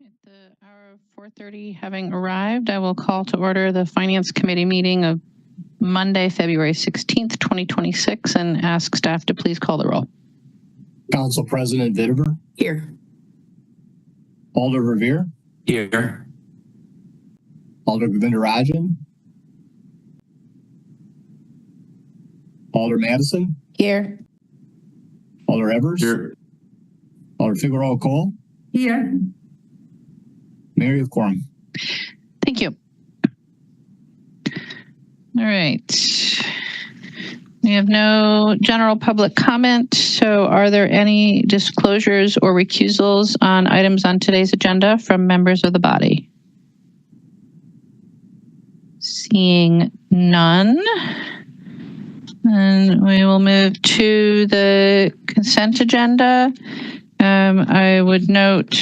The hour of 4:30 having arrived, I will call to order the Finance Committee meeting of Monday, February 16th, 2026, and ask staff to please call the roll. Council President Vitiver. Here. Alder Revere. Here. Alder Govindarajan. Alder Madison. Here. Alder Evers. Here. Alder Figueroa Cole. Here. Mayor, you have quorum. Thank you. All right. We have no general public comment. So are there any disclosures or recusals on items on today's agenda from members of the body? Seeing none. And we will move to the consent agenda. I would note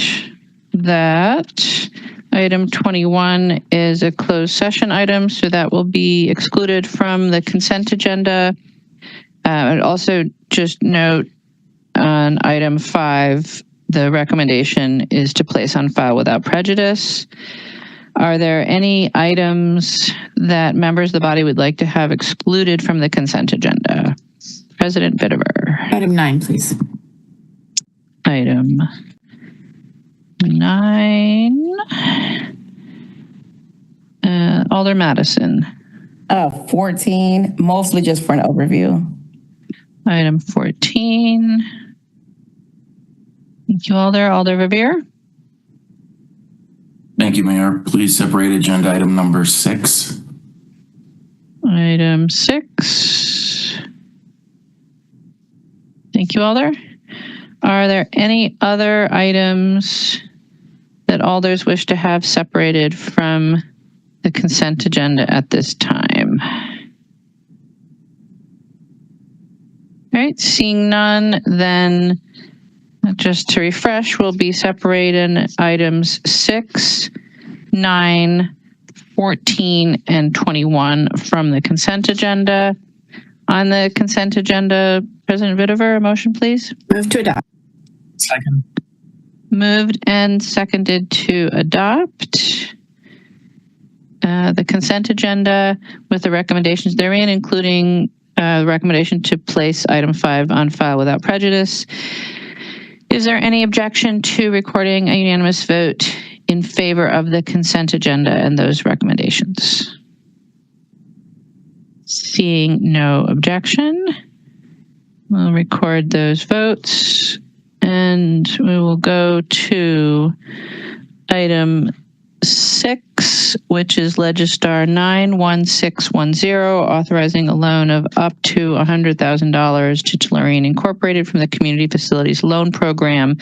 that item 21 is a closed session item, so that will be excluded from the consent agenda. And also just note on item 5, the recommendation is to place on file without prejudice. Are there any items that members of the body would like to have excluded from the consent agenda? President Vitiver. Item 9, please. Item 9. Alder Madison. 14, mostly just for an overview. Item 14. Thank you, Alder. Alder Revere. Thank you, Mayor. Please separate agenda item number 6. Item 6. Thank you, Alder. Are there any other items that alders wish to have separated from the consent agenda at this time? All right, seeing none, then just to refresh, we'll be separating items 6, 9, 14, and 21 from the consent agenda. On the consent agenda, President Vitiver, a motion, please. Move to adopt. Second. Moved and seconded to adopt the consent agenda with the recommendations therein, including the recommendation to place item 5 on file without prejudice. Is there any objection to recording a unanimous vote in favor of the consent agenda and those recommendations? Seeing no objection, we'll record those votes. And we will go to item 6, which is Legistar 91610, authorizing a loan of up to $100,000 to Tellurian Incorporated from the Community Facilities Loan Program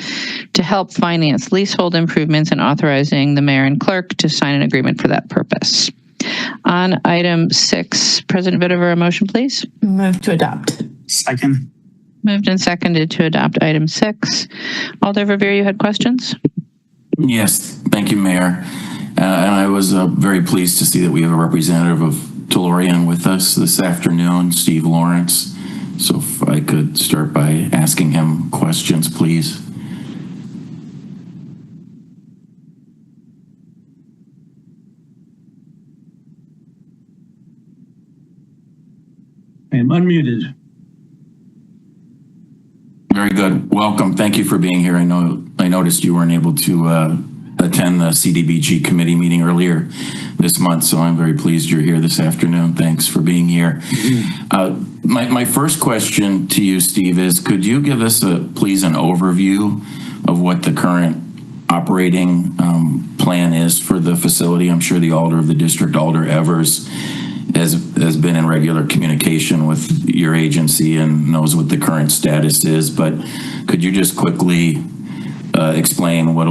to help finance leasehold improvements, and authorizing the mayor and clerk to sign an agreement for that purpose. On item 6, President Vitiver, a motion, please. Move to adopt. Second. Moved and seconded to adopt item 6. Alder Revere, you had questions? Yes, thank you, Mayor. And I was very pleased to see that we have a representative of Tellurian with us this afternoon, Steve Lawrence. So if I could start by asking him questions, please. I am unmuted. Very good. Welcome. Thank you for being here. I noticed you weren't able to attend the CDBG committee meeting earlier this month, so I'm very pleased you're here this afternoon. Thanks for being here. My first question to you, Steve, is could you give us please an overview of what the current operating plan is for the facility? I'm sure the Alder of the district, Alder Evers, has been in regular communication with your agency and knows what the current status is, but could you just quickly explain what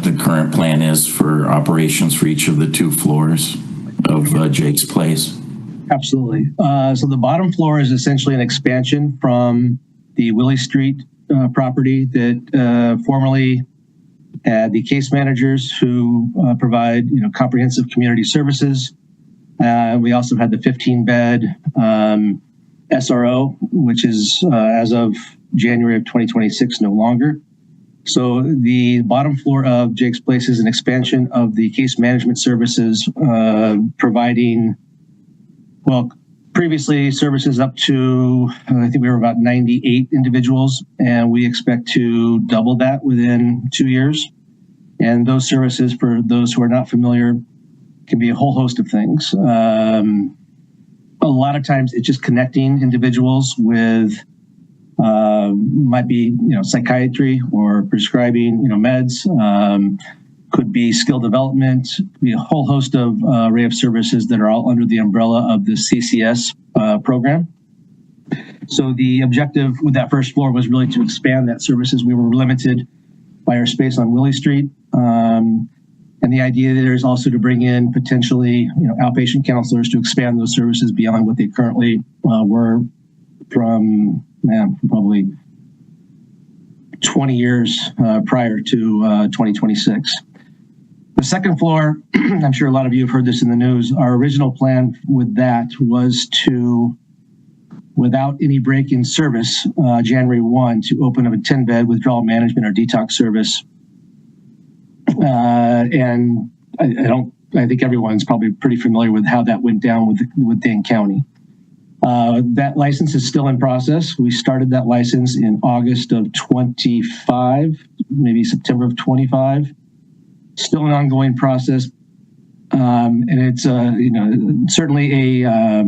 the current plan is for operations for each of the 2 floors of Jake's Place? Absolutely. So the bottom floor is essentially an expansion from the Willie Street property that formerly had the case managers who provide comprehensive community services. We also had the 15-bed SRO, which is as of January of 2026 no longer. So the bottom floor of Jake's Place is an expansion of the case management services, providing, well, previously services up to, I think we were about 98 individuals, and we expect to double that within 2 years. And those services, for those who are not familiar, can be a whole host of things. A lot of times it's just connecting individuals with, might be, psychiatry or prescribing, meds, could be skill development, could be a whole host of array of services that are all under the umbrella of the CCS program. So the objective with that first floor was really to expand that services. We were limited by our space on Willie Street. And the idea there is also to bring in potentially, outpatient counselors to expand those services beyond what they currently were from probably 20 years prior to 2026. The second floor, I'm sure a lot of you have heard this in the news. Our original plan with that was to, without any break in service, January 1, to open up a 10-bed withdrawal management or detox service. And I think everyone's probably pretty familiar with how that went down with Dane County. That license is still in process. We started that license in August of 25, maybe September of 25. Still an ongoing process. And it's, certainly a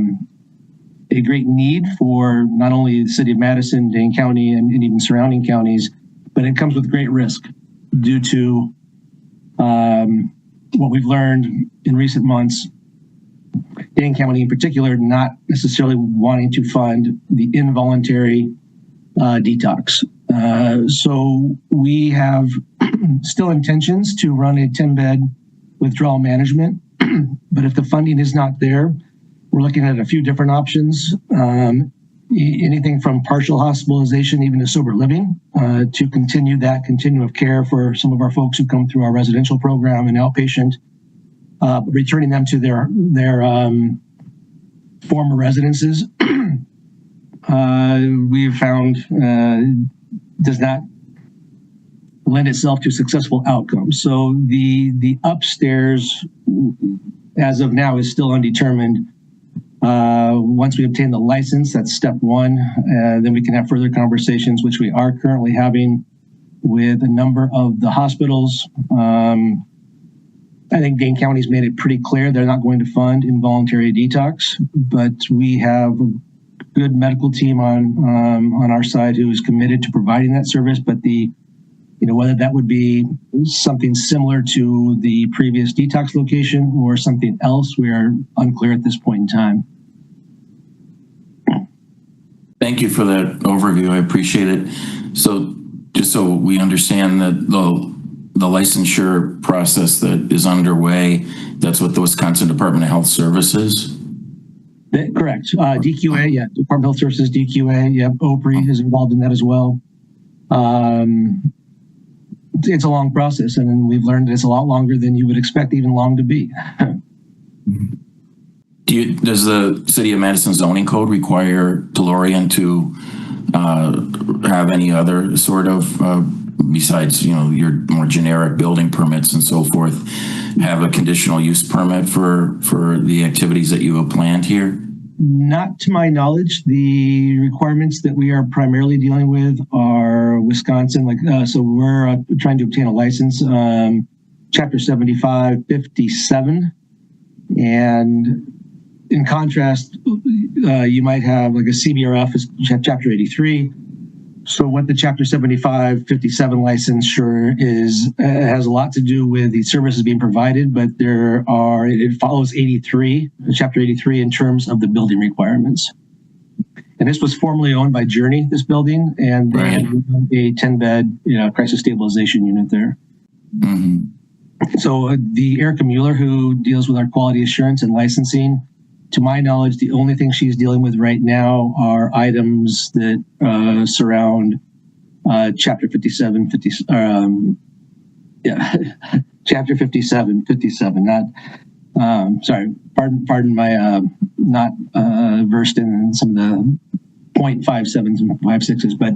great need for not only the city of Madison, Dane County, and even surrounding counties, but it comes with great risk due to what we've learned in recent months. Dane County in particular not necessarily wanting to fund the involuntary detox. So we have still intentions to run a 10-bed withdrawal management, but if the funding is not there, we're looking at a few different options. Anything from partial hospitalization, even to sober living, to continue that continuum of care for some of our folks who come through our residential program and outpatient, returning them to their former residences. We've found does not lend itself to successful outcomes. So the upstairs, as of now, is still undetermined. Once we obtain the license, that's step one. Then we can have further conversations, which we are currently having with a number of the hospitals. I think Dane County's made it pretty clear they're not going to fund involuntary detox, but we have a good medical team on our side who is committed to providing that service. But whether that would be something similar to the previous detox location or something else, we are unclear at this point in time. Thank you for that overview. I appreciate it. So just so we understand that the licensure process that is underway, that's what the Wisconsin Department of Health Services? Correct. DQA, yeah, Department of Health Services, DQA, yeah, OPRI is involved in that as well. It's a long process, and we've learned that it's a lot longer than you would expect even long to be. Does the City of Madison zoning code require DeLorean to have any other sort of, besides, your more generic building permits and so forth, have a conditional use permit for the activities that you have planned here? Not to my knowledge. The requirements that we are primarily dealing with are Wisconsin. So we're trying to obtain a license, Chapter 75, 57. And in contrast, you might have like a CBRF, is Chapter 83. So what the Chapter 75, 57 licensure is, has a lot to do with the services being provided, but it follows 83, Chapter 83 in terms of the building requirements. And this was formerly owned by Journey, this building, and they had a 10-bed, crisis stabilization unit there. Mm-hmm. So the Erica Mueller, who deals with our quality assurance and licensing, to my knowledge, the only thing she's dealing with right now are items that surround Chapter 57, Chapter 57, 57, not, sorry, pardon my not versed in some of the 0.57s and 0.56s, but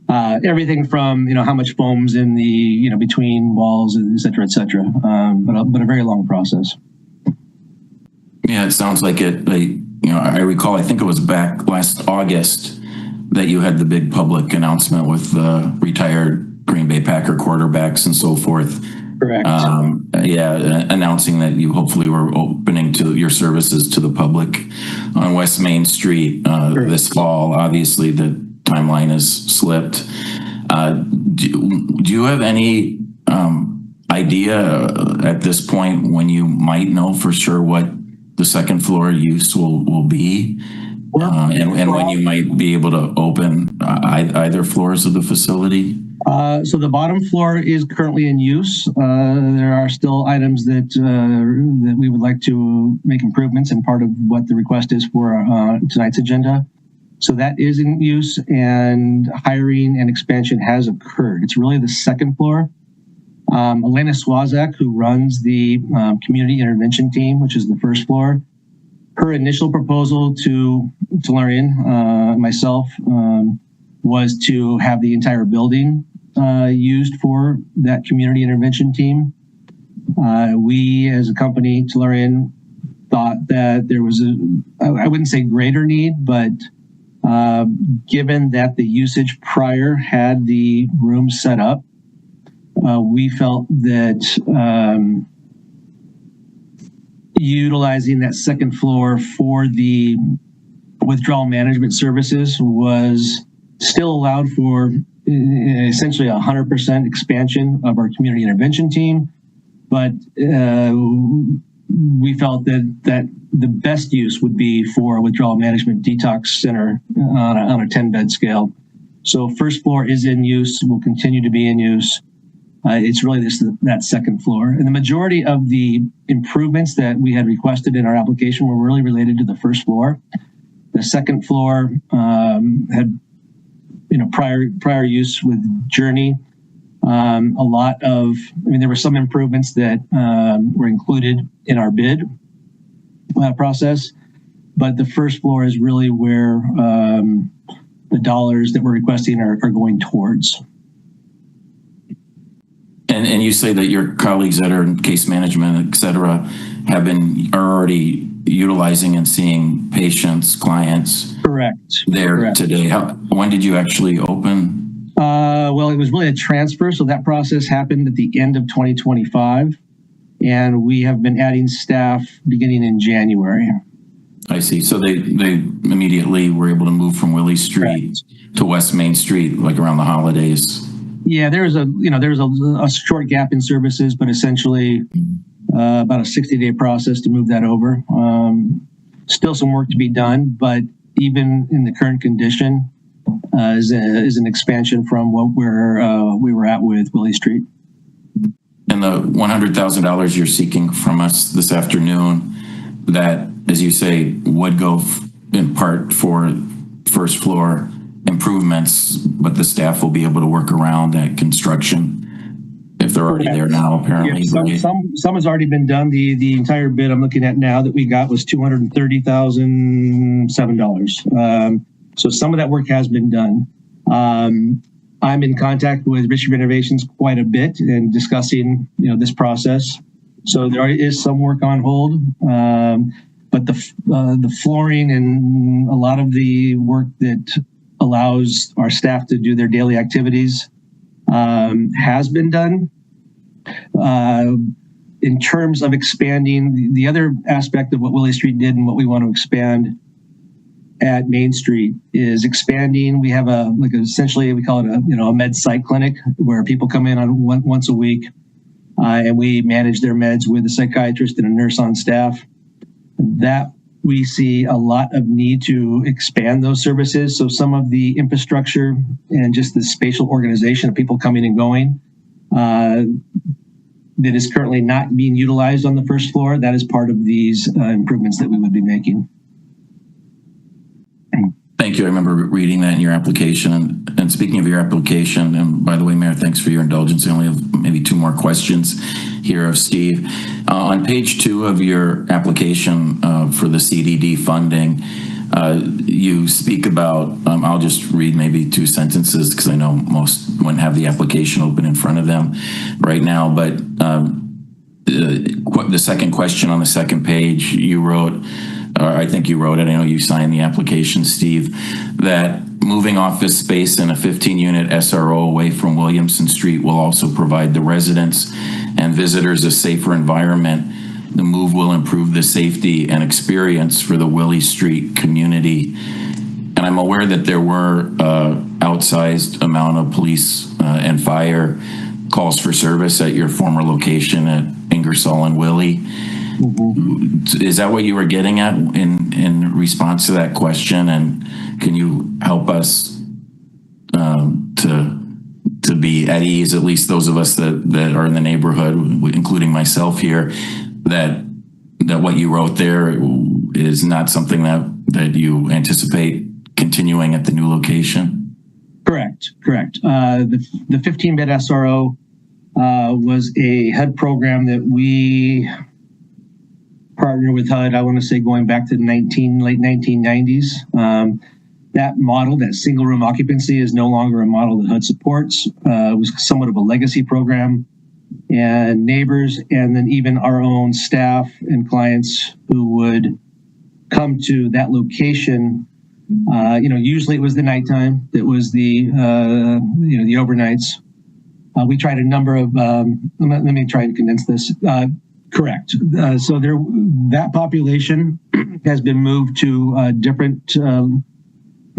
everything from, how much foam's in the, between walls, et cetera, et cetera. But a very long process. Yeah, it sounds like it. I recall, I think it was back last August that you had the big public announcement with retired Green Bay Packer quarterbacks and so forth. Correct. Announcing that you hopefully were opening to your services to the public on West Main Street this fall. Obviously, the timeline has slipped. Do you have any idea at this point when you might know for sure what the second floor use will be? And when you might be able to open either floors of the facility? So the bottom floor is currently in use. There are still items that we would like to make improvements, and part of what the request is for tonight's agenda. So that is in use, and hiring and expansion has occurred. It's really the second floor. Elena Swazak, who runs the community intervention team, which is the first floor, her initial proposal to Lorian, myself, was to have the entire building used for that community intervention team. We, as a company, Tellurian, thought that there was I wouldn't say greater need, but given that the usage prior had the room set up, we felt that utilizing that second floor for the withdrawal management services was still allowed for essentially 100% expansion of our community intervention team. But we felt that the best use would be for a withdrawal management detox center on a 10-bed scale. So first floor is in use, will continue to be in use. It's really that second floor. And the majority of the improvements that we had requested in our application were really related to the first floor. The second floor had prior use with Journey. There were some improvements that were included in our bid process, but the first floor is really where the dollars that we're requesting are going towards. And you say that your colleagues that are in case management, et cetera, are already utilizing and seeing patients, clients. Correct. There today. When did you actually open? Well, it was really a transfer. So that process happened at the end of 2025. And we have been adding staff beginning in January. I see. So they immediately were able to move from Willie Street to West Main Street, like around the holidays. Yeah, there's a short gap in services, but essentially about a 60-day process to move that over. Still some work to be done, but even in the current condition, is an expansion from what we were at with Willie Street. And the $100,000 you're seeking from us this afternoon, that, as you say, would go in part for first floor improvements, but the staff will be able to work around that construction if they're already there now, apparently. Yeah, some has already been done. The entire bid I'm looking at now that we got was $230,007. So some of that work has been done. I'm in contact with Richard Renovations quite a bit and discussing, this process. So there is some work on hold, but the flooring and a lot of the work that allows our staff to do their daily activities has been done. In terms of expanding, the other aspect of what Willie Street did and what we want to expand at Main Street is expanding. We have essentially we call it a med psych clinic where people come in on once a week, and we manage their meds with a psychiatrist and a nurse on staff. That we see a lot of need to expand those services. So some of the infrastructure and just the spatial organization of people coming and going that is currently not being utilized on the first floor, that is part of these improvements that we would be making. Thank you. I remember reading that in your application. And speaking of your application, and by the way, Mayor, thanks for your indulgence. I only have maybe two more questions here of Steve. On page 2 of your application for the CDD funding, You speak about, I'll just read maybe 2 sentences because I know most wouldn't have the application open in front of them right now, but the second question on the second page, you wrote, or I think you wrote it, I know you signed the application, Steve, that moving office space in a 15-unit SRO away from Williamson Street will also provide the residents and visitors a safer environment. The move will improve the safety and experience for the Willie Street community. And I'm aware that there were outsized amount of police and fire calls for service at your former location at Ingersoll and Willie. Mm-hmm. Is that what you were getting at in response to that question? And can you help us to be at ease, at least those of us that are in the neighborhood, including myself here, that what you wrote there is not something that you anticipate continuing at the new location? Correct. The 15-bed SRO was a HUD program that we partnered with HUD, I want to say going back to the late 1990s. That model, that single room occupancy, is no longer a model that HUD supports. It was somewhat of a legacy program, and neighbors and then even our own staff and clients who would come to that location, usually it was the nighttime, it was the overnights. We tried a number of, let me try and condense this. Correct. So that population has been moved to different,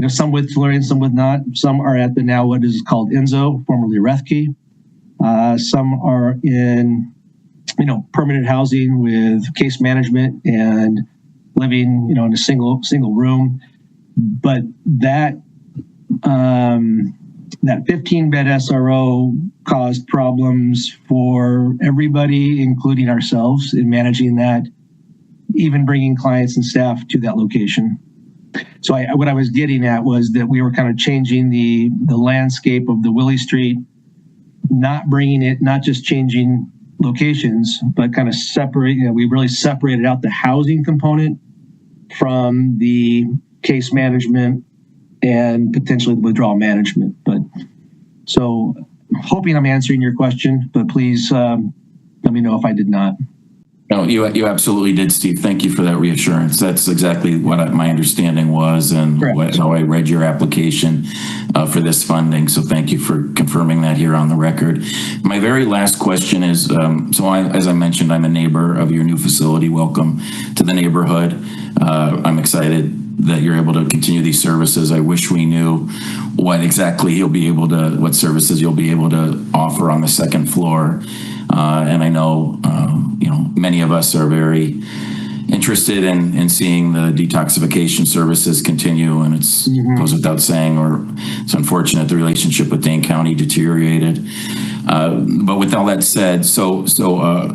some with Florian, some with not. Some are at the now what is called Enzo, formerly Rethke. Some are in, permanent housing with case management and living, in a single room. But that 15-bed SRO caused problems for everybody, including ourselves, in managing that, even bringing clients and staff to that location. So what I was getting at was that we were kind of changing the landscape of the Willie Street, not just changing locations, but kind of separating. We really separated out the housing component from the case management and potentially the withdrawal management. But so hoping I'm answering your question, but please let me know if I did not. No, you absolutely did, Steve. Thank you for that reassurance. That's exactly what my understanding was and how I read your application for this funding. So thank you for confirming that here on the record. My very last question is, as I mentioned, I'm a neighbor of your new facility. Welcome to the neighborhood. I'm excited that you're able to continue these services. I wish we knew what services you'll be able to offer on the second floor. And I know, many of us are very interested in seeing the detoxification services continue, and it goes without saying, or it's unfortunate the relationship with Dane County deteriorated. But with all that said, so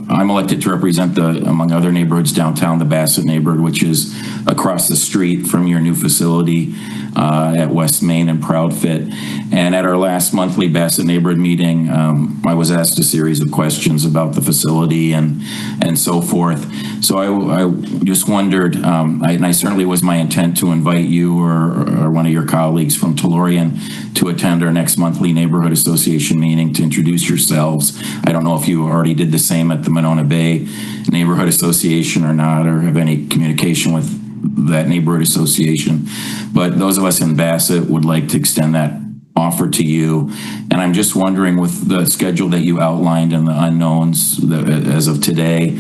I'm elected to represent among other neighborhoods downtown, the Bassett neighborhood, which is across the street from your new facility at West Main and Proudfit. And at our last monthly Bassett neighborhood meeting, I was asked a series of questions about the facility and so forth. So I just wondered, and I certainly was my intent to invite you or one of your colleagues from Tellurian to attend our next monthly neighborhood association meeting to introduce yourselves. I don't know if you already did the same at the Monona Bay Neighborhood Association or not, or have any communication with that neighborhood association. But those of us in Bassett would like to extend that offer to you. And I'm just wondering, with the schedule that you outlined and the unknowns as of today,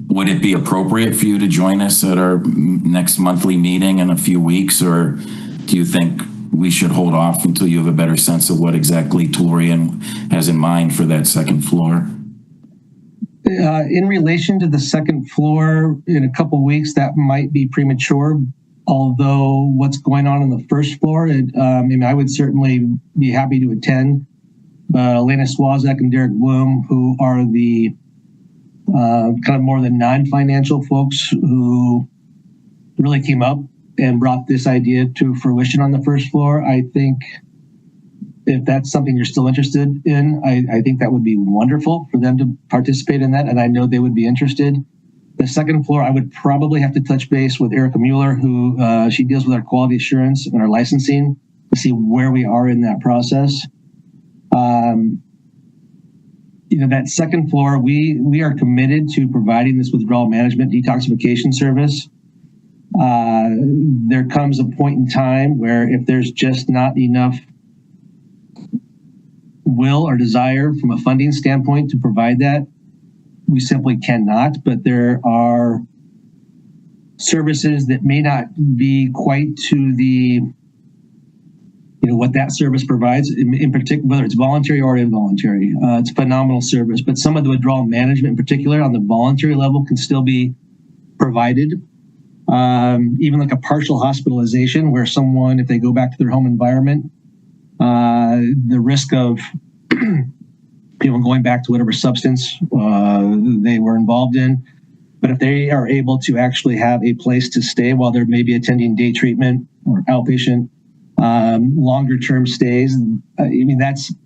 would it be appropriate for you to join us at our next monthly meeting in a few weeks, or do you think we should hold off until you have a better sense of what exactly Tellurian has in mind for that second floor? In relation to the second floor, in a couple of weeks, that might be premature. Although what's going on the first floor, I would certainly be happy to attend. Elena Swazak and Derek Bloom, who are the kind of more the non-financial folks who really came up and brought this idea to fruition on the first floor. I think if that's something you're still interested in, I think that would be wonderful for them to participate in that. And I know they would be interested. The second floor, I would probably have to touch base with Erica Mueller, who she deals with our quality assurance and our licensing to see where we are in that process. That second floor, we are committed to providing this withdrawal management detoxification service. There comes a point in time where if there's just not enough will or desire from a funding standpoint to provide that, we simply cannot. But there are services that may not be quite to the, what that service provides, in particular, whether it's voluntary or involuntary. It's a phenomenal service, but some of the withdrawal management in particular on the voluntary level can still be provided. Even like a partial hospitalization where someone, if they go back to their home environment, the risk of going back to whatever substance they were involved in. But if they are able to actually have a place to stay while they're maybe attending day treatment or outpatient, longer term stays,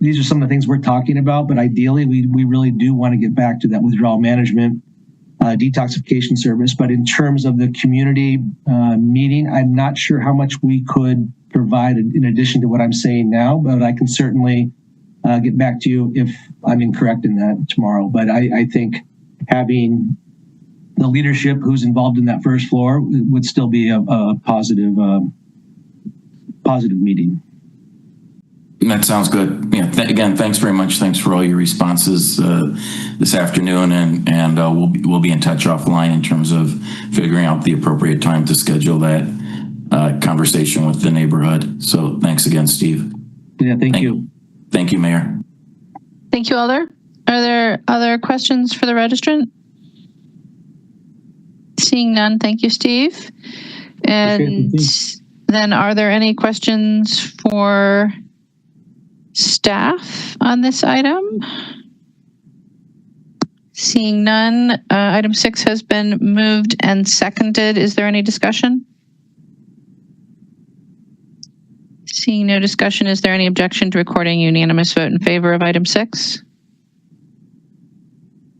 these are some of the things we're talking about. But ideally, we really do want to get back to that withdrawal management detoxification service. But in terms of the community meeting, I'm not sure how much we could provide in addition to what I'm saying now, but I can certainly get back to you if I'm incorrect in that tomorrow. But I think having the leadership who's involved in that first floor would still be a positive meeting. That sounds good. Yeah. Again, thanks very much. Thanks for all your responses this afternoon, and we'll be in touch offline in terms of figuring out the appropriate time to schedule that conversation with the neighborhood. So thanks again, Steve. Yeah, thank you. Thank you, Mayor. Thank you, Alder. Are there other questions for the registrant? Seeing none, thank you, Steve. And then are there any questions for staff on this item? Seeing none, item 6 has been moved and seconded. Is there any discussion? Seeing no discussion, is there any objection to recording a unanimous vote in favor of item 6?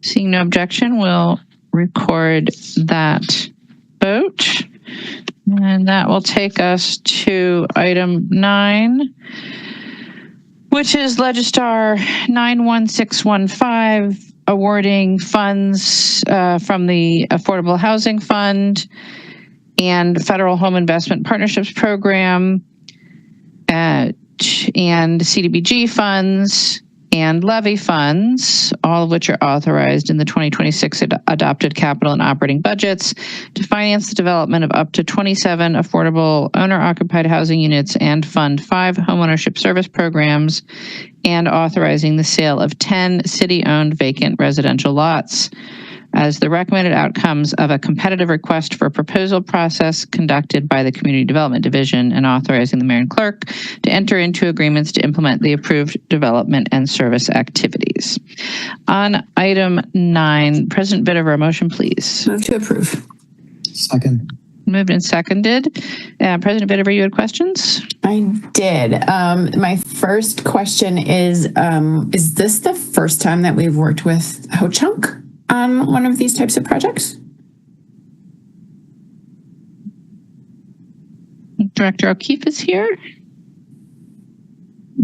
Seeing no objection, we'll record that vote. And that will take us to item 9, which is Legistar 91615, awarding funds from the Affordable Housing Fund and Federal Home Investment Partnerships Program and CDBG funds and levy funds, all of which are authorized in the 2026 adopted capital and operating budgets to finance the development of up to 27 affordable owner-occupied housing units and fund 5 homeownership service programs, and authorizing the sale of 10 city-owned vacant residential lots as the recommended outcomes of a competitive request for proposal process conducted by the Community Development Division, and authorizing the mayor and clerk to enter into agreements to implement the approved development and service activities. On item 9, President Bittever, a motion, please. Move to approve. Second. Moved and seconded. President Bittever, you had questions? I did. My first question is this the first time that we've worked with Ho-Chunk on one of these types of projects? Director O'Keefe is here.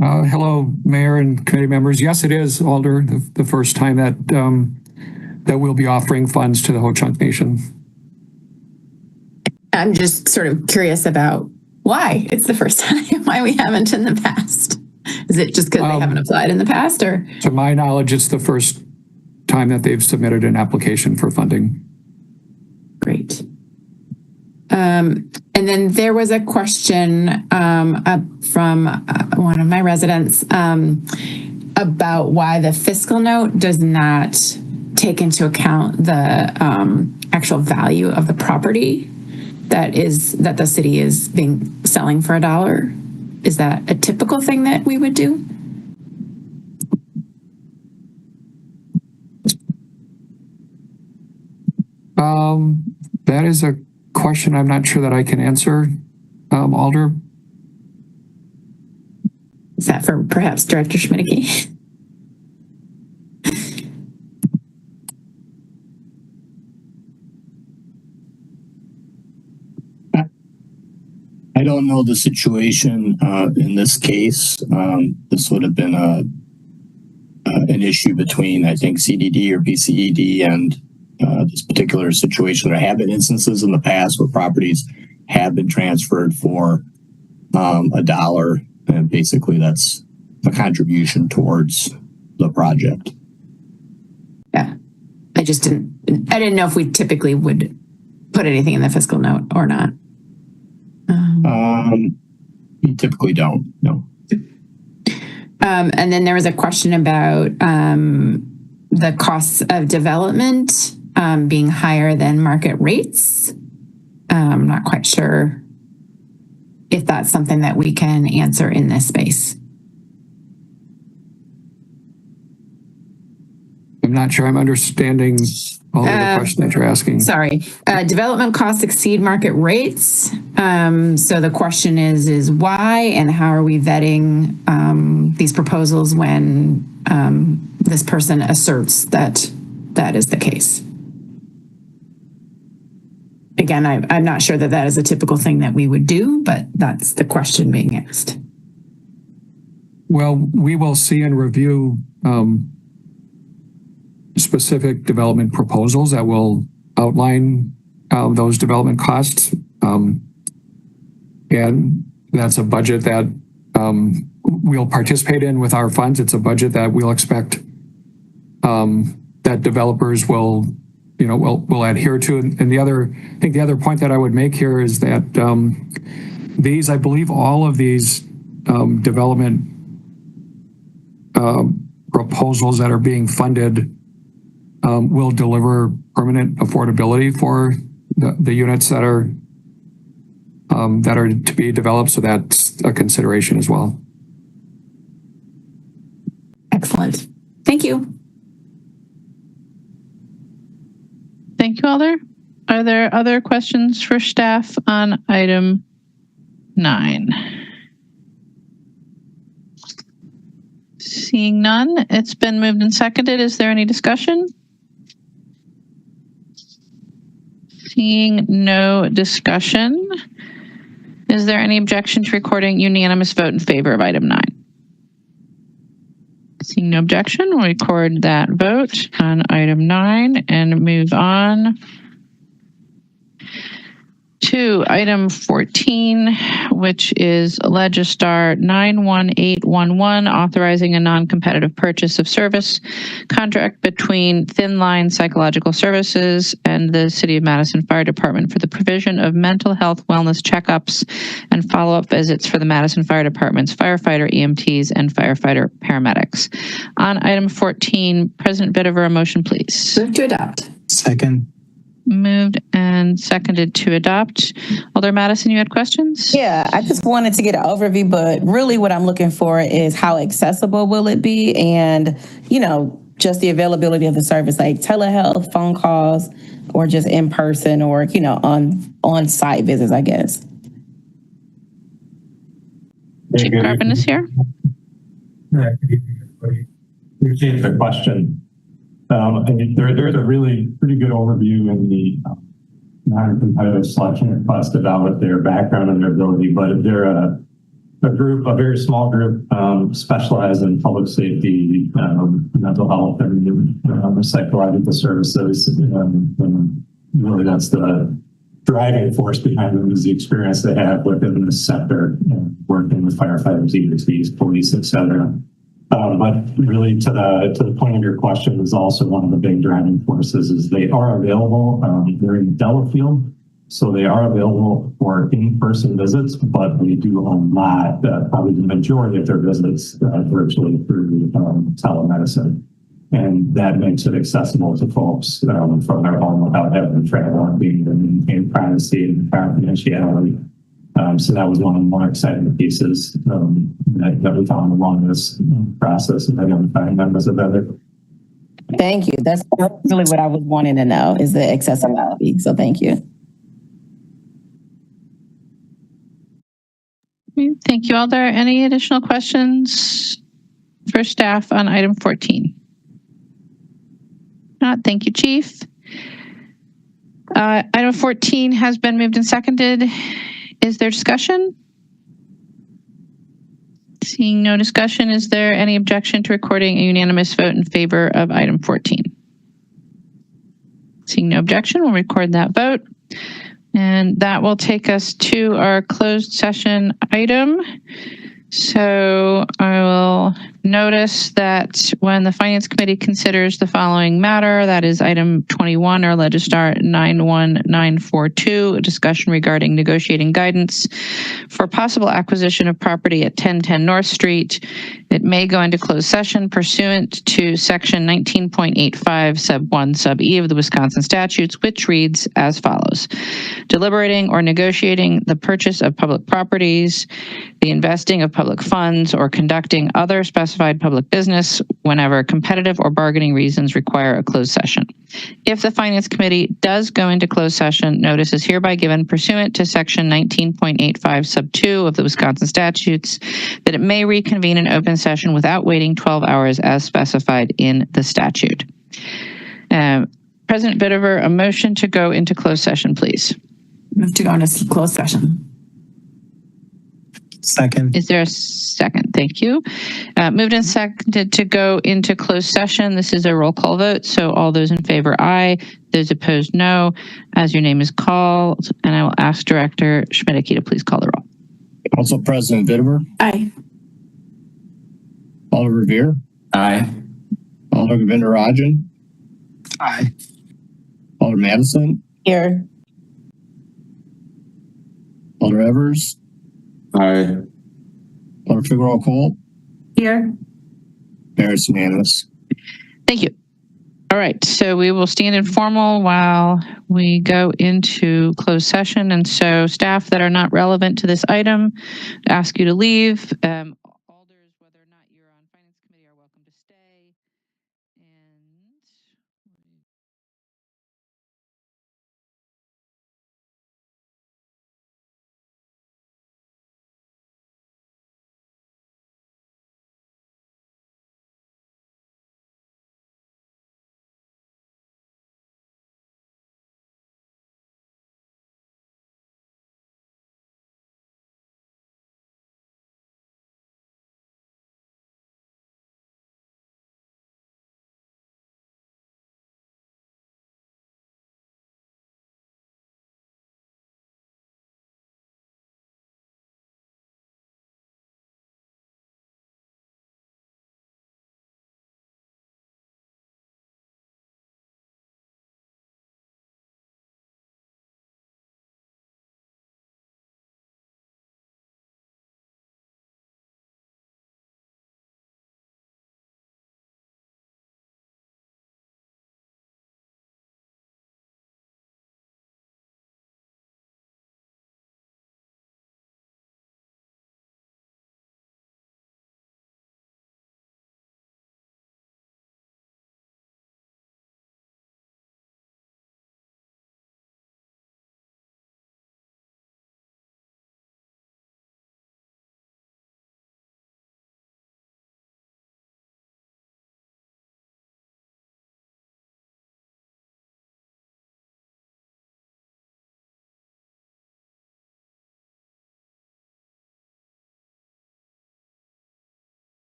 Hello, Mayor and committee members. Yes, it is, Alder, the first time that we'll be offering funds to the Ho-Chunk Nation. I'm just sort of curious about why it's the first time, why we haven't in the past. Is it just because they haven't applied in the past, or? To my knowledge, it's the first time that they've submitted an application for funding. Great. And then there was a question from one of my residents about why the fiscal note does not take into account the actual value of the property that the city is selling for $1. Is that a typical thing that we would do? That is a question I'm not sure that I can answer, Alder. Is that for perhaps Director Schmidtke? don't know the situation in this case. This would have been an issue between, I think, CDD or BCED and this particular situation. There have been instances in the past where properties have been transferred for $1, and basically that's a contribution towards the project. Yeah. I didn't know if we typically would put anything in the fiscal note or not. We typically don't, no. And then there was a question about the costs of development being higher than market rates. I'm not quite sure if that's something that we can answer in this space. I'm not sure I'm understanding all of the question that you're asking. Sorry. Development costs exceed market rates. So the question is why and how are we vetting these proposals when this person asserts that that is the case? Again, I'm not sure that that is a typical thing that we would do, but that's the question being asked. Well, we will see and review specific development proposals that will outline those development costs. And that's a budget that we'll participate in with our funds. It's a budget that we'll expect that developers will adhere to. And I think the other point that I would make here is that I believe all of these development proposals that are being funded will deliver permanent affordability for the units that are to be developed. So that's a consideration as well. Excellent. Thank you. Thank you, Alder. Are there other questions for staff on item 9? Seeing none, it's been moved and seconded. Is there any discussion? Seeing no discussion, is there any objection to recording unanimous vote in favor of item 9? Seeing no objection, we'll record that vote on item 9 and move on to item 14, which is Legistar 91811, authorizing a non-competitive purchase of service contract between Thin Line Psychological Services and the City of Madison Fire Department for the provision of mental health wellness checkups and follow-up visits for the Madison Fire Department's firefighter EMTs and firefighter paramedics. On item 14, President Vitiver, a motion, please. Move to adopt. Second. Moved and seconded to adopt. Alder Madison, you had questions? Yeah, I just wanted to get an overview, but really what I'm looking for is how accessible will it be, and, just the availability of the service, like telehealth, phone calls, or just in person, or, on-site visits, I guess. Chief Carbon is here. Good evening, everybody. Appreciate the question. There's a really pretty good overview in the non-competitive selection request about what their background and their ability, but they're a very small group specialized in public safety, mental health, and psychological services. Really, that's the driving force behind them, is the experience they have within this sector, working with firefighters, EMTs, police, etc. But really, to the point of your question, is also one of the big driving forces is they are available. They're in Delafield, so they are available for in-person visits, but we do a lot, probably the majority of their visits virtually through telemedicine. And that makes it accessible to folks from their home without having to travel and being able to maintain privacy and confidentiality. So that was one of the more exciting pieces that we found along this process of identifying members of other. Thank you. That's really what I was wanting to know, is the accessibility. So thank you. Thank you. Are there any additional questions for staff on item 14? Not. Thank you, Chief. Item 14 has been moved and seconded. Is there discussion? Seeing no discussion, is there any objection to recording a unanimous vote in favor of item 14? Seeing no objection, we'll record that vote. And that will take us to our closed session item. So I will notice that when the Finance Committee considers the following matter, that is item 21 or Legistar 91942, a discussion regarding negotiating guidance for possible acquisition of property at 1010 North Street. It may go into closed session pursuant to section 19.85 sub 1 sub E of the Wisconsin statutes, which reads as follows: deliberating or negotiating the purchase of public properties, the investing of public funds, or conducting other specified public business whenever competitive or bargaining reasons require a closed session. If the Finance Committee does go into closed session, notice is hereby given pursuant to section 19.85 sub 2 of the Wisconsin statutes that it may reconvene in open session without waiting 12 hours as specified in the statute. President Bittiver, a motion to go into closed session, please. Move to go into closed session. Second. Is there a second? Thank you. Moved and seconded to go into closed session. This is a roll call vote. So all those in favor, aye. Those opposed, no. As your name is called, and I will ask Director Schmidtke to please call the roll. Council President Bittiver. Aye. Alder Revere. Aye. Alder Govindarajan. Aye. Alder Madison. Here. Alder Evers. Aye. Alder Figueroa Cole. Here. Mayor, it's unanimous. Thank you. All right, so we will stand informal while we go into closed session. And so staff that are not relevant to this item, ask you to leave. Alders, whether or not you're on Finance Committee, are welcome to stay. And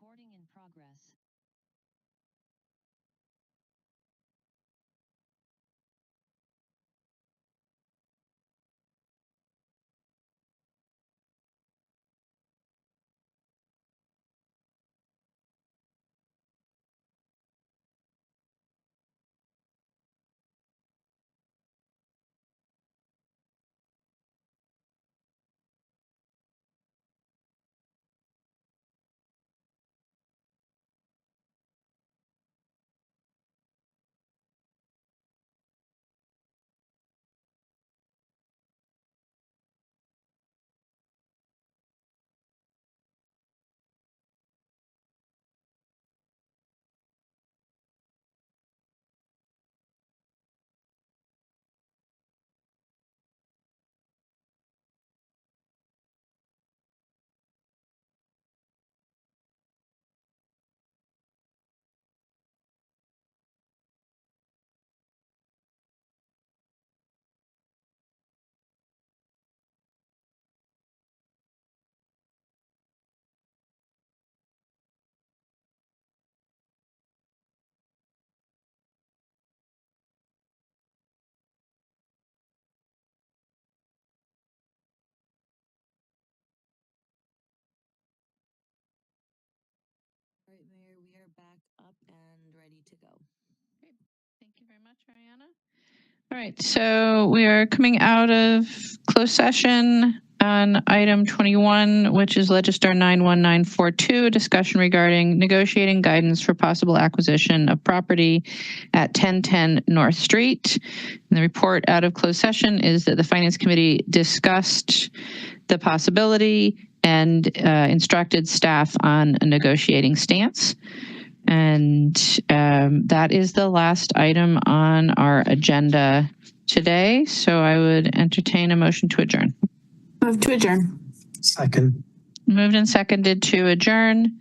Recording in progress. All right, Mayor, we are back up and ready to go. Great. Thank you very much, Ariana. All right, so we are coming out of closed session on item 21, which is Legistar 91942, discussion regarding negotiating guidance for possible acquisition of property at 1010 North Street. And the report out of closed session is that the Finance Committee discussed the possibility and instructed staff on a negotiating stance. And that is the last item on our agenda today. So I would entertain a motion to adjourn. Move to adjourn. Second. Moved and seconded to adjourn.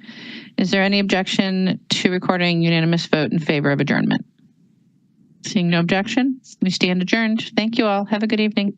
Is there any objection to recording unanimous vote in favor of adjournment? Seeing no objection, we stand adjourned. Thank you all. Have a good evening.